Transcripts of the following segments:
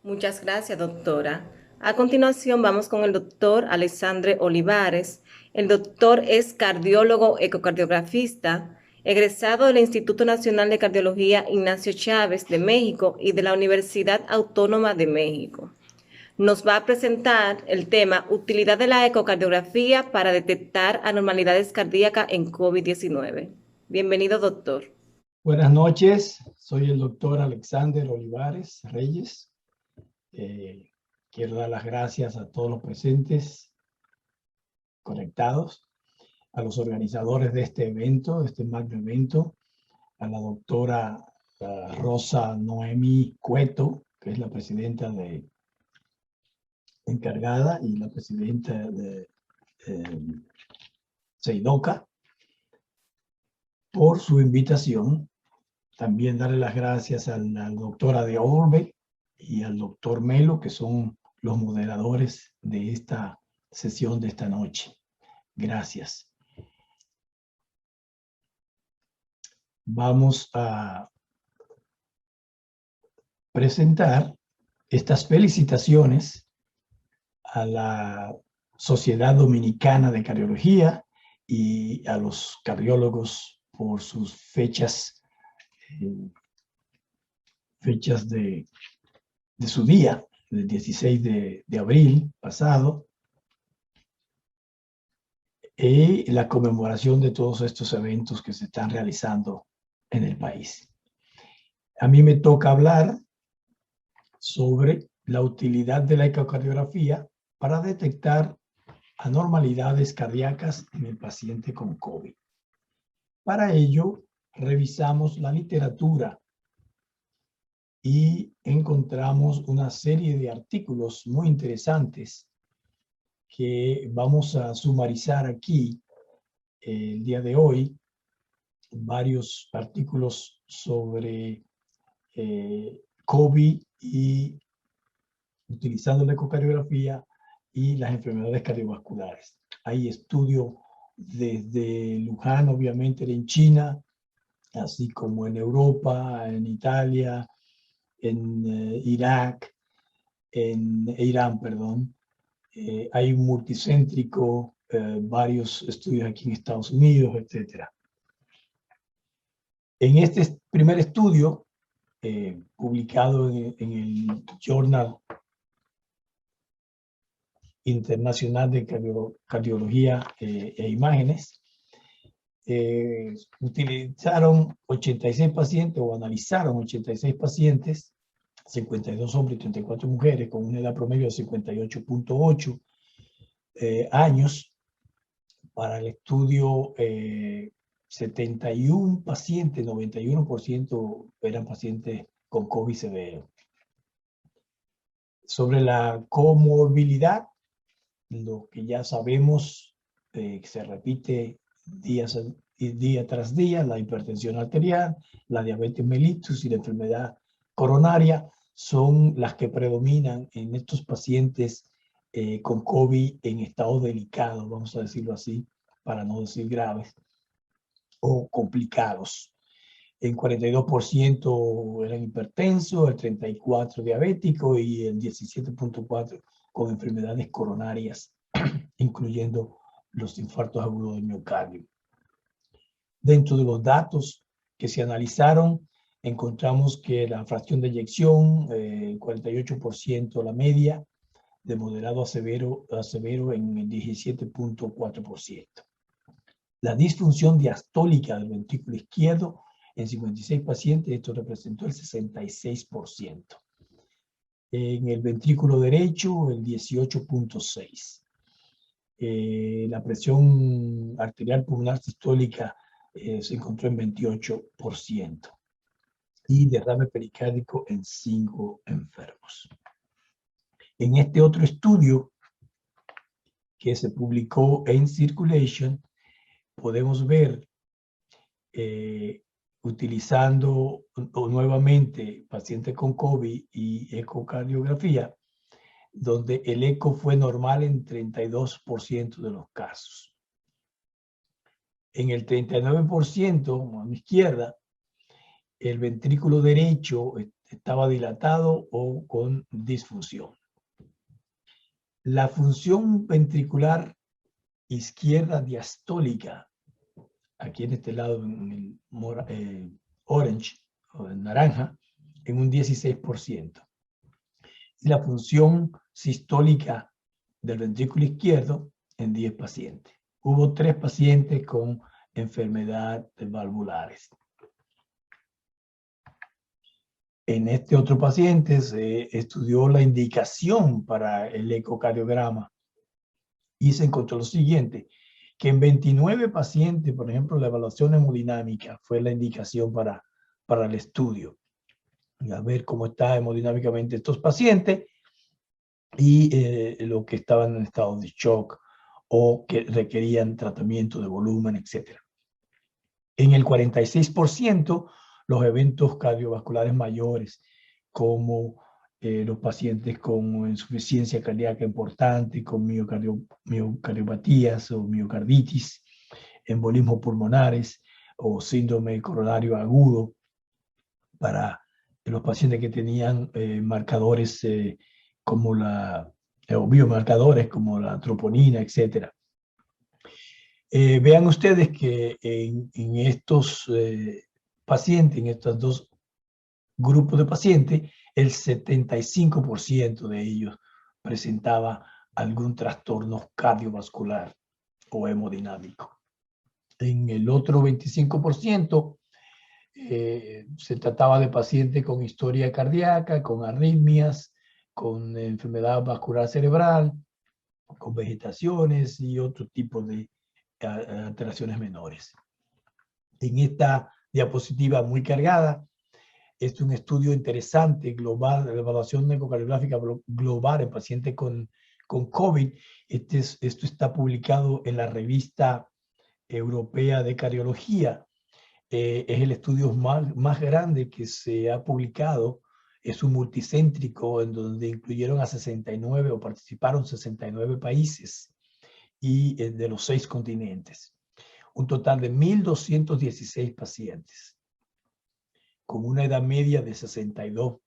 Muchas gracias, doctora. A continuación vamos con el doctor Alexandre Olivares. El doctor es cardiólogo ecocardiografista, egresado del Instituto Nacional de Cardiología Ignacio Chávez de México y de la Universidad Autónoma de México. Nos va a presentar el tema utilidad de la ecocardiografía para detectar anormalidades cardíacas en COVID-19. Bienvenido, doctor. Buenas noches, soy el doctor Alexander Olivares Reyes. Quiero dar las gracias a todos los presentes conectados, a los organizadores de este evento, de este magno evento, a la doctora Rosa Noemí Cueto, que es la presidenta encargada y la presidenta de CEIDOCA, por su invitación. También darle las gracias a la doctora de Orbe y al doctor Melo, que son los moderadores de esta sesión de esta noche. Gracias. Vamos a presentar estas felicitaciones a la Sociedad Dominicana de Cardiología y a los cardiólogos por sus fechas de su día, el 16 de abril pasado, y la conmemoración de todos estos eventos que se están realizando en el país. A mí me toca hablar sobre la utilidad de la ecocardiografía para detectar anormalidades cardíacas en el paciente con COVID. Para ello, revisamos la literatura y encontramos una serie de artículos muy interesantes que vamos a sumarizar aquí el día de hoy. Varios artículos sobre COVID y utilizando la ecocardiografía y las enfermedades cardiovasculares. Hay estudios desde Luján, obviamente en China, así como en Europa, en Italia, en Irak, en Irán, perdón. Hay un multicéntrico, varios estudios aquí en Estados Unidos, etc. En este primer estudio, publicado en el Journal Internacional de Cardiología e Imágenes, utilizaron 86 pacientes o analizaron 86 pacientes, 52 hombres y 34 mujeres, con una edad promedio de 58.8 años. Para el estudio, 71 pacientes, 91% eran pacientes con COVID severo. Sobre la comorbilidad, lo que ya sabemos, que se repite día tras día, la hipertensión arterial, la diabetes mellitus y la enfermedad coronaria son las que predominan en estos pacientes con COVID en estado delicado, vamos a decirlo así, para no decir graves o complicados. El 42% eran hipertensos, el 34% diabético y el 17.4% con enfermedades coronarias, incluyendo los infartos agudos del miocardio. Dentro de los datos que se analizaron, encontramos que la fracción de eyección, 48% la media, de moderado a severo en el 17.4%. La disfunción diastólica del ventrículo izquierdo en 56 pacientes, esto representó el 66%. En el ventrículo derecho, el 18.6%. La presión arterial pulmonar sistólica se encontró en 28%. Y derrame pericárdico en 5 enfermos. En este otro estudio que se publicó en Circulation, podemos ver utilizando nuevamente pacientes con COVID y ecocardiografía, donde el eco fue normal en 32% de los casos. En el 39%, a mi izquierda, el ventrículo derecho estaba dilatado o con disfunción. La función ventricular izquierda diastólica, aquí en este lado, en el orange o en naranja, en un 16%. Y la función sistólica del ventrículo izquierdo en 10 pacientes. Hubo 3 pacientes con enfermedades valvulares. En este otro paciente se estudió la indicación para el ecocardiograma y se encontró lo siguiente, que en 29 pacientes, por ejemplo, la evaluación hemodinámica fue la indicación para el estudio. Y a ver cómo está hemodinámicamente estos pacientes y los que estaban en estado de shock o que requerían tratamiento de volumen, etc. En el 46%, los eventos cardiovasculares mayores, como los pacientes con insuficiencia cardíaca importante, con miocardiopatías o miocarditis, embolismos pulmonares o síndrome coronario agudo, para los pacientes que tenían marcadores como o biomarcadores como la troponina, etc. Vean ustedes que en estos pacientes, en estos dos grupos de pacientes, el 75% de ellos presentaba algún trastorno cardiovascular o hemodinámico. En el otro 25% se trataba de pacientes con historia cardíaca, con arritmias, con enfermedad vascular cerebral, con vegetaciones y otro tipo de alteraciones menores. En esta diapositiva muy cargada, es un estudio interesante, global, de evaluación ecocardiográfica global en pacientes con COVID. Esto está publicado en la revista europea de cardiología. Es el estudio más grande que se ha publicado. Es un multicéntrico en donde incluyeron a 69 o participaron 69 países y de los 6 continentes. Un total de 1.216 pacientes con una edad media de 62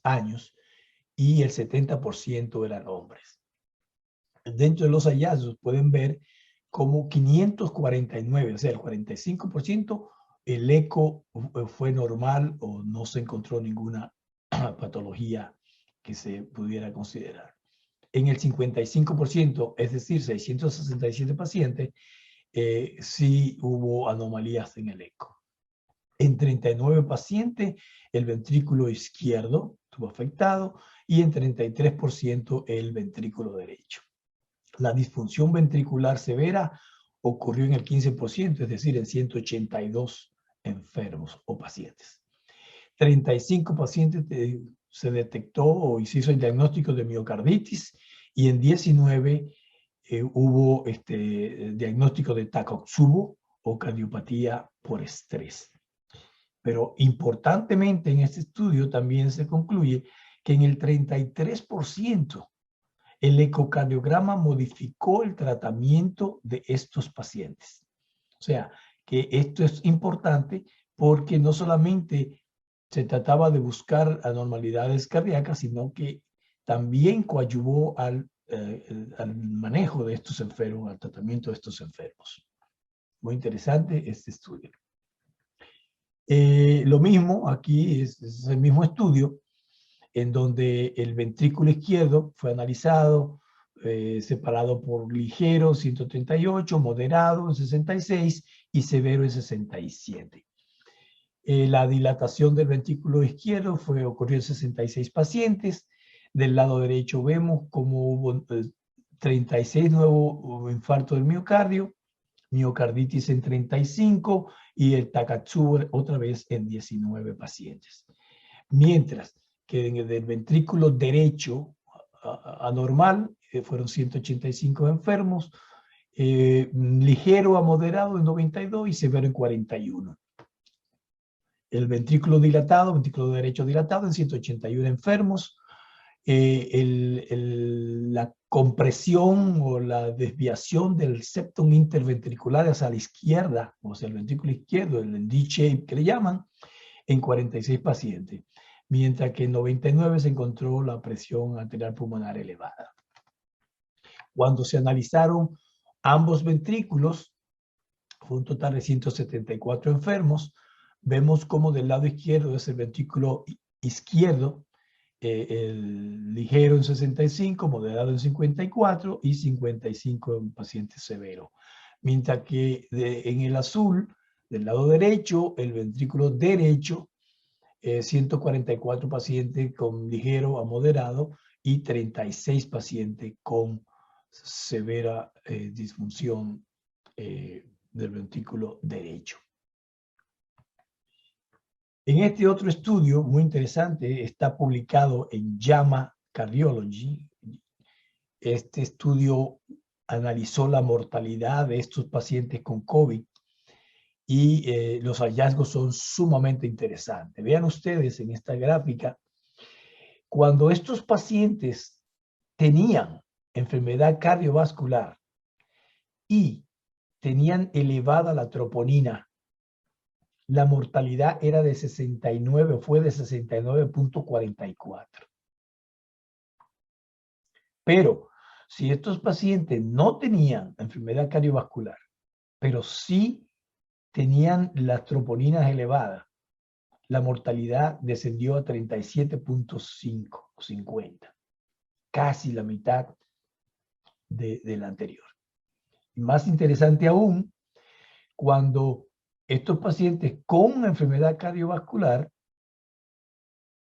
años y el 70% eran hombres. Dentro de los hallazgos pueden ver como 549, o sea, el 45%, el eco fue normal o no se encontró ninguna patología que se pudiera considerar. En el 55%, es decir, 667 pacientes, sí hubo anomalías en el eco. En 39 pacientes, el ventrículo izquierdo estuvo afectado y en 33% el ventrículo derecho. La disfunción ventricular severa ocurrió en el 15%, es decir, en 182 enfermos o pacientes. 35 pacientes se detectó o se hizo el diagnóstico de miocarditis y en 19 hubo diagnóstico de Takotsubo o cardiopatía por estrés. Pero importantemente en este estudio también se concluye que en el 33% el ecocardiograma modificó el tratamiento de estos pacientes. O sea, que esto es importante porque no solamente se trataba de buscar anormalidades cardíacas, sino que también coadyuvó al manejo de estos enfermos, al tratamiento de estos enfermos. Muy interesante este estudio. Lo mismo, aquí es el mismo estudio, en donde el ventrículo izquierdo fue analizado, separado por ligero, 138, moderado, en 66, y severo, en 67. La dilatación del ventrículo izquierdo ocurrió en 66 pacientes. Del lado derecho vemos cómo hubo 36 nuevos infartos del miocardio, miocarditis en 35 y el Takotsubo otra vez en 19 pacientes. Mientras que en el ventrículo derecho anormal fueron 185 enfermos, ligero a moderado en 92 y severo en 41. El ventrículo ventrículo derecho dilatado en 181 enfermos. La compresión o la desviación del septum interventricular hacia la izquierda, o sea, el ventrículo izquierdo, el D-shape que le llaman, en 46 pacientes. mientras que en 99 se encontró la presión arterial pulmonar elevada. Cuando se analizaron ambos ventrículos, fue un total de 174 enfermos, vemos como del lado izquierdo es el ventrículo izquierdo, el ligero en 65, moderado en 54 y 55 en paciente severo. Mientras que en el azul, del lado derecho, el ventrículo derecho, 144 pacientes con ligero a moderado y 36 pacientes con severa disfunción del ventrículo derecho. En este otro estudio, muy interesante, está publicado en JAMA Cardiology. Este estudio analizó la mortalidad de estos pacientes con COVID y los hallazgos son sumamente interesantes. Vean ustedes en esta gráfica, cuando estos pacientes tenían enfermedad cardiovascular y tenían elevada la troponina, la mortalidad era de 69, fue de 69.44. Pero si estos pacientes no tenían enfermedad cardiovascular, pero sí tenían las troponinas elevadas, la mortalidad descendió a 37.5 o 50, casi la mitad de la anterior. Y más interesante aún, cuando estos pacientes con enfermedad cardiovascular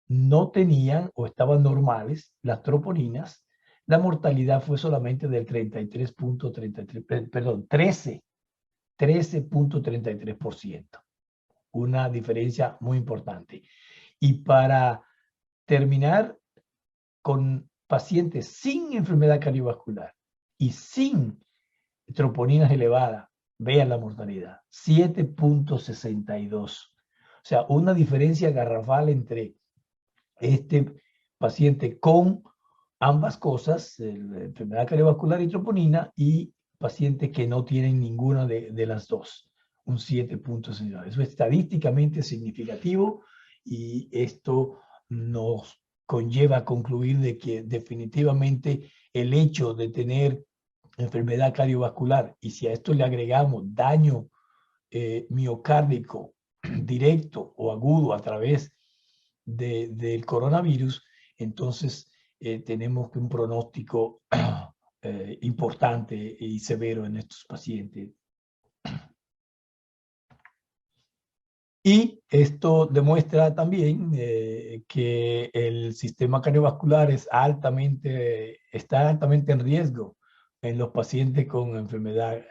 no tenían o estaban normales las troponinas, la mortalidad fue solamente del 33.33, perdón, 13.33%. Una diferencia muy importante. Y para terminar, con pacientes sin enfermedad cardiovascular y sin troponinas elevadas, vean la mortalidad, 7.62. O sea, una diferencia garrafal entre este paciente con ambas cosas, enfermedad cardiovascular y troponina, y pacientes que no tienen ninguna de las dos, un 7.62. Eso es estadísticamente significativo y esto nos conlleva a concluir de que definitivamente el hecho de tener enfermedad cardiovascular y si a esto le agregamos daño miocárdico directo o agudo a través del coronavirus, entonces tenemos un pronóstico importante y severo en estos pacientes. Y esto demuestra también que el sistema cardiovascular está altamente en riesgo en los pacientes con enfermedad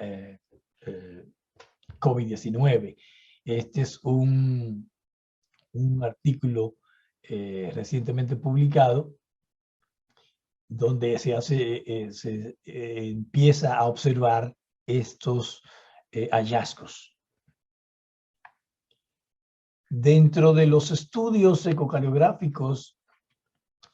COVID-19. Este es un artículo recientemente publicado donde se empieza a observar estos hallazgos. Dentro de los estudios ecocardiográficos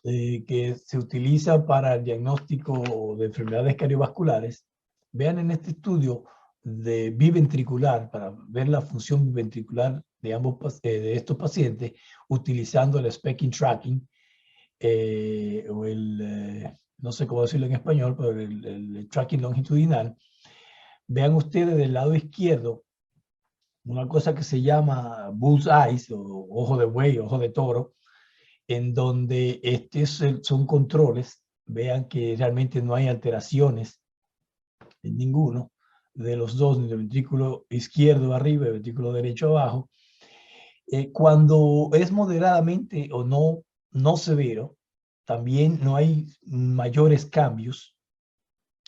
que se utilizan para el diagnóstico de enfermedades cardiovasculares, vean en este estudio de biventricular, para ver la función biventricular de estos pacientes, utilizando el Specking Tracking, o no sé cómo decirlo en español, pero el tracking longitudinal. Vean ustedes del lado izquierdo una cosa que se llama bull's eyes, o ojo de buey, ojo de toro, en donde son controles. Vean que realmente no hay alteraciones en ninguno de los dos, ni el ventrículo izquierdo arriba y el ventrículo derecho abajo. Cuando es moderadamente o no severo, también no hay mayores cambios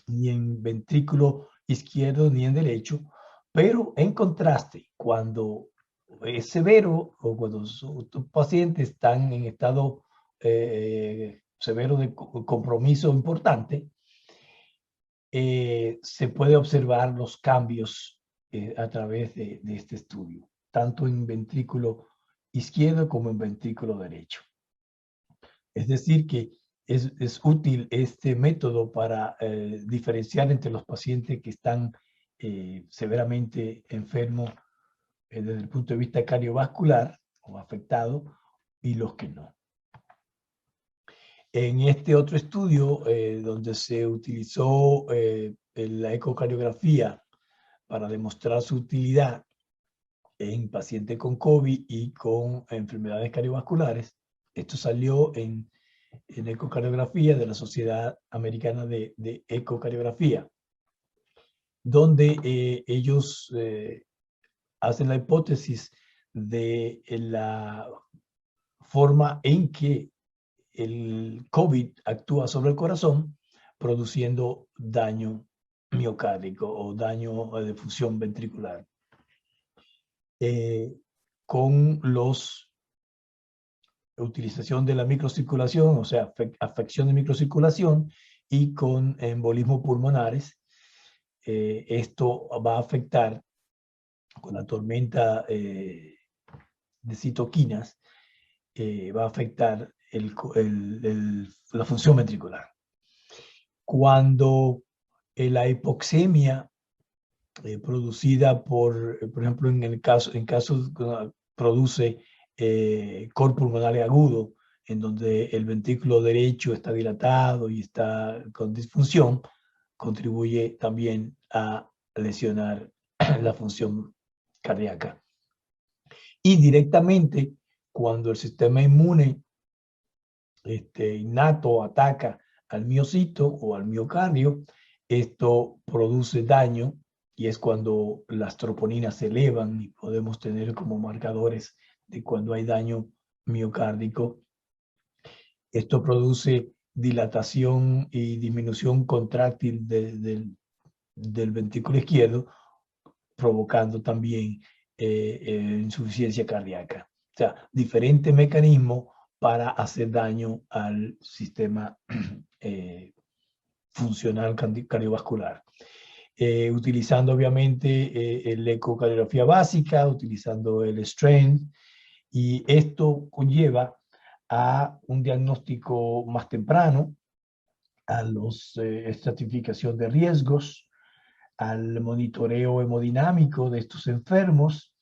ni en ventrículo izquierdo ni en derecho, pero en contraste, cuando es severo o cuando los pacientes están en estado severo de compromiso importante, se puede observar los cambios a través de este estudio, tanto en ventrículo izquierdo como en ventrículo derecho. Es decir, que es útil este método para diferenciar entre los pacientes que están severamente enfermos desde el punto de vista cardiovascular o afectados y los que no. En este otro estudio, donde se utilizó la ecocardiografía para demostrar su utilidad en pacientes con COVID y con enfermedades cardiovasculares, esto salió en ecocardiografía de la Sociedad Americana de Ecocardiografía, donde ellos hacen la hipótesis de la forma en que el COVID actúa sobre el corazón, produciendo daño miocárdico o daño de función ventricular. Con utilización de la microcirculación, o sea, afección de microcirculación, y con embolismos pulmonares. Esto va a afectar con la tormenta de citoquinas, va a afectar la función ventricular. Cuando la hipoxemia producida por ejemplo, en casos produce cor pulmonar agudo, en donde el ventrículo derecho está dilatado y está con disfunción, contribuye también a lesionar la función cardíaca. Y directamente, cuando el sistema inmune innato ataca al miocito o al miocardio, esto produce daño, y es cuando las troponinas se elevan y podemos tener como marcadores de cuando hay daño miocárdico. Esto produce dilatación y disminución contráctil del ventrículo izquierdo, provocando también insuficiencia cardíaca. O sea, diferentes mecanismos para hacer daño al sistema funcional cardiovascular. Utilizando obviamente la ecocardiografía básica, utilizando el strain, y esto conlleva a un diagnóstico más temprano, a la estratificación de riesgos, al monitoreo hemodinámico de estos enfermos,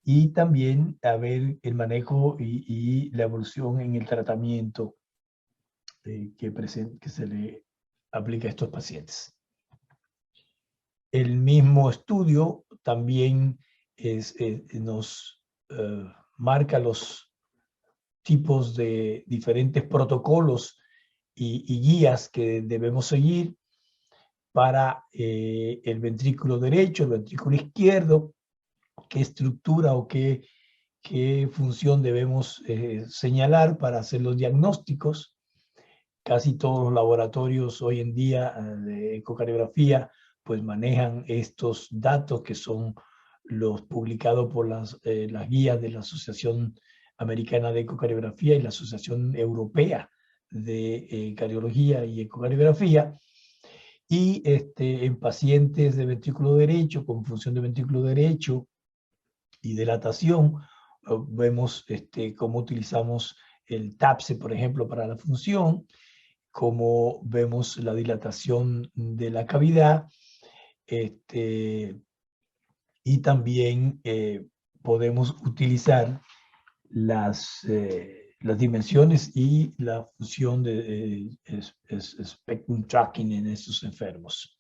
y también a ver el manejo y la evolución en el tratamiento que se le aplica a estos pacientes. El mismo estudio también nos marca los tipos de diferentes protocolos y guías que debemos seguir para el ventrículo derecho, el ventrículo izquierdo, qué estructura o qué función debemos señalar para hacer los diagnósticos. Casi todos los laboratorios hoy en día de ecocardiografía pues manejan estos datos, que son los publicados por las guías de la Asociación Americana de Ecocardiografía y la Asociación Europea de Cardiología y Ecocardiografía. Y en pacientes de ventrículo derecho, con función de ventrículo derecho y dilatación, vemos cómo utilizamos el TAPSE, por ejemplo, para la función, cómo vemos la dilatación de la cavidad, y también podemos utilizar las dimensiones y la función de spectrum tracking en estos enfermos.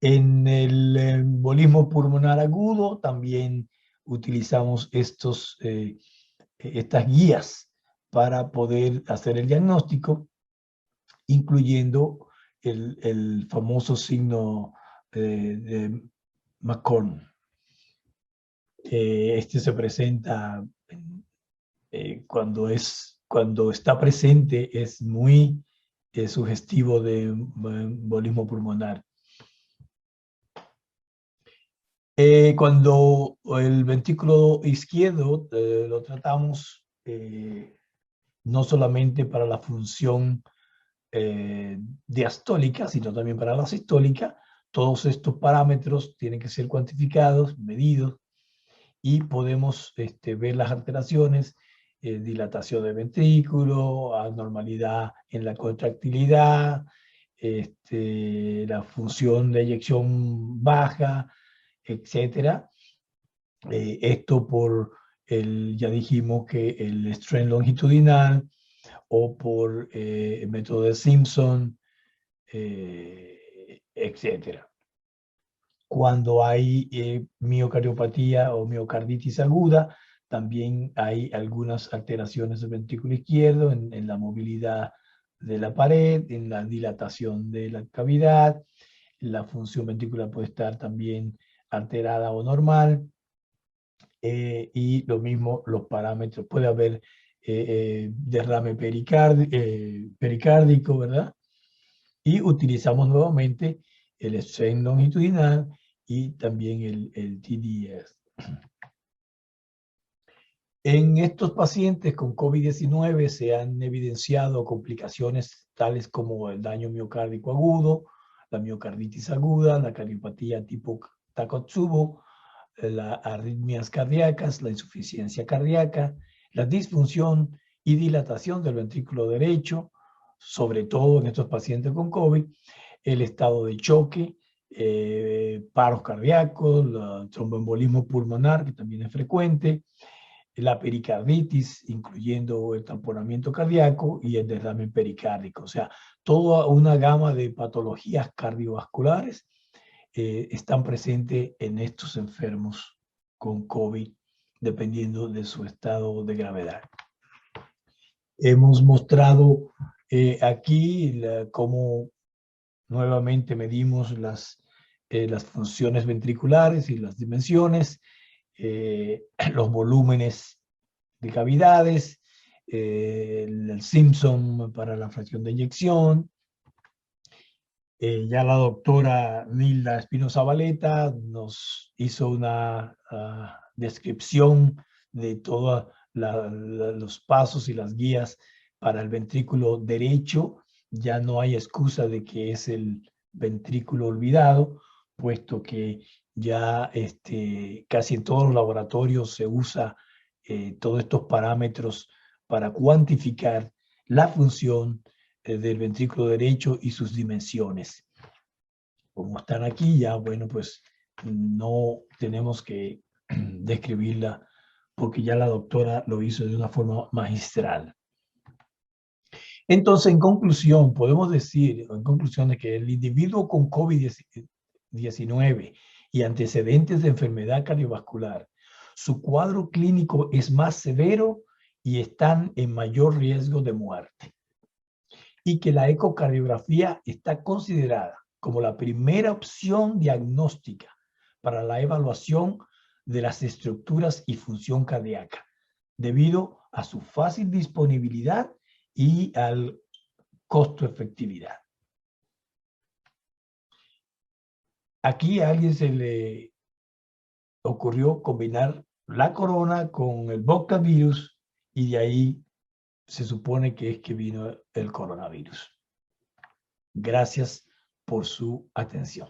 En el embolismo pulmonar agudo también utilizamos estas guías para poder hacer el diagnóstico, incluyendo el famoso signo de McCorn. Este se presenta cuando está presente, es muy sugestivo de embolismo pulmonar. Cuando el ventrículo izquierdo lo tratamos no solamente para la función diastólica, sino también para la sistólica, todos estos parámetros tienen que ser cuantificados, medidos, y podemos ver las alteraciones, dilatación del ventrículo, anormalidad en la contractilidad, la función de eyección baja, etcétera. Esto ya dijimos que el strain longitudinal, o por el método de Simpson, etc. Cuando hay miocardiopatía o miocarditis aguda, también hay algunas alteraciones del ventrículo izquierdo en la movilidad de la pared, en la dilatación de la cavidad. La función ventricular puede estar también alterada o normal. Y lo mismo los parámetros. Puede haber derrame pericárdico, ¿verdad? Y utilizamos nuevamente el strain longitudinal y también el TDS. En estos pacientes con COVID-19 se han evidenciado complicaciones tales como el daño miocárdico agudo, la miocarditis aguda, la cardiopatía tipo Takotsubo, las arritmias cardíacas, la insuficiencia cardíaca, la disfunción y dilatación del ventrículo derecho, sobre todo en estos pacientes con COVID, el estado de choque, paros cardíacos, el tromboembolismo pulmonar, que también es frecuente, la pericarditis, incluyendo el tamponamiento cardíaco y el derrame pericárdico. O sea, toda una gama de patologías cardiovasculares están presentes en estos enfermos con COVID, dependiendo de su estado de gravedad. Hemos mostrado aquí cómo nuevamente medimos las funciones ventriculares y las dimensiones, los volúmenes de cavidades, el Simpson para la fracción de eyección. Ya la doctora Nilda Espinosa Valeta nos hizo una descripción de todos los pasos y las guías para el ventrículo derecho. Ya no hay excusa de que es el ventrículo olvidado, puesto que ya casi en todos los laboratorios se usa todos estos parámetros para cuantificar la función del ventrículo derecho y sus dimensiones. Como están aquí ya, bueno, pues no tenemos que describirla porque ya la doctora lo hizo de una forma magistral. Entonces, en conclusión, podemos decir, en conclusión, de que el individuo con COVID-19 y antecedentes de enfermedad cardiovascular, su cuadro clínico es más severo y están en mayor riesgo de muerte. Y que la ecocardiografía está considerada como la primera opción diagnóstica para la evaluación de las estructuras y función cardíaca, debido a su fácil disponibilidad y al costo-efectividad. Aquí a alguien se le ocurrió combinar la corona con el bocavirus y de ahí se supone que es que vino el coronavirus. Gracias por su atención.